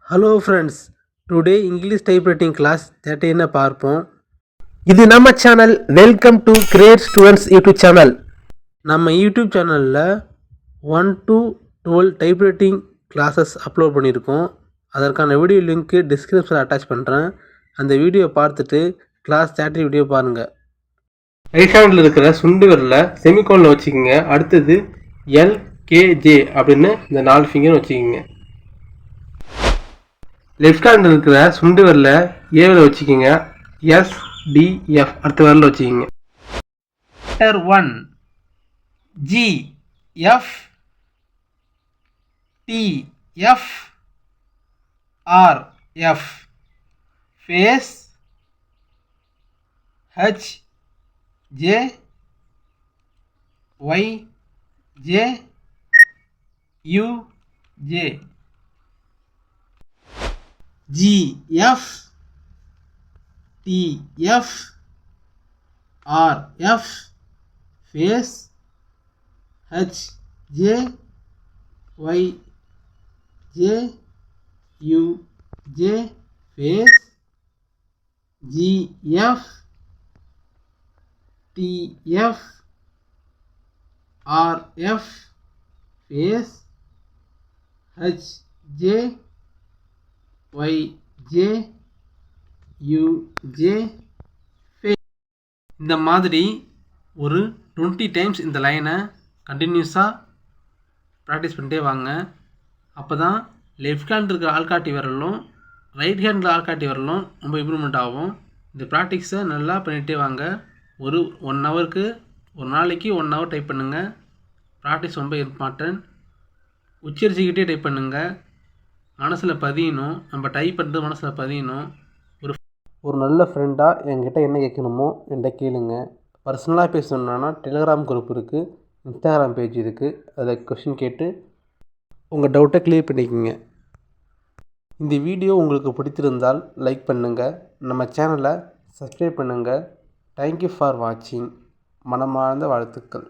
Hello friends, today English typewriting class 13 பார்ப்போம். இது நம்ம சேனல். Welcome to great students YouTube channel. நம்ம யூடியூப் சேனலில் 1 to 12 டைப்ரைட்டிங் கிளாஸஸ் அப்லோட் பண்ணியிருக்கோம். அதற்கான வீடியோ லிங்க்கு டிஸ்கிரிப்ஷனில் அட்டாச் பண்ணுறேன். அந்த வீடியோ பார்த்துட்டு கிளாஸ் 30 வீடியோ பாருங்கள். ரைட் ஹேண்டில் இருக்கிற சுண்டு விரலை செமிகோலில் வச்சுக்கோங்க. அடுத்தது எல்கேஜே அப்படின்னு இந்த 4 ஃபிங்கர் வச்சுக்கோங்க. லெஃப்ட் ஹேண்டில் இருக்கிற சுண்டு விரல ஏவில் வச்சுக்கோங்க. எஸ்டிஎஃப் அடுத்த விரல வச்சுக்கோங்க. Letter 1 G F T F R F. Phase H J Y J U J. G F T F R F face H J Y J U J face G F T F R F face H J YJUJ. இந்த மாதிரி ஒரு 20 times இந்த லைனை கண்டினியூஸாக practice பண்ணிட்டே வாங்க. அப்போ தான் லெஃப்ட் ஹேண்ட் இருக்கிற ஆள்காட்டி விரலும் ரைட் ஹேண்டில் ஆள்காட்டி விரலும் ரொம்ப இம்ப்ரூவ்மெண்ட் ஆகும். இந்த ப்ராக்டிஸை நல்லா பண்ணிகிட்டே வாங்க. ஒரு 1 ஹவருக்கு ஒரு நாளைக்கு 1 ஹவர் டைப் பண்ணுங்கள். ப்ராக்டிஸ் ரொம்ப இம்பார்ட்டன்ட். உச்சரிச்சுக்கிட்டே டைப் பண்ணுங்கள். மனசில் பதியணும். நம்ம டைப் பண்ணுறது மனசில் பதியணும். ஒரு நல்ல ஃப்ரெண்டாக என்கிட்ட என்ன கேட்கணுமோ என்கிட்ட கேளுங்க. பர்சனலாக பேசணுன்னா டெலிகிராம் குரூப் இருக்குது, இன்ஸ்டாகிராம் பேஜ் இருக்குது. அதில் கொஷின் கேட்டு உங்கள் டவுட்டை கிளியர் பண்ணிக்கோங்க. இந்த வீடியோ உங்களுக்கு பிடித்திருந்தால் லைக் பண்ணுங்கள். நம்ம சேனலை சப்ஸ்கிரைப் பண்ணுங்கள். தேங்க்யூ ஃபார் வாட்சிங். மனமார்ந்த வாழ்த்துக்கள்.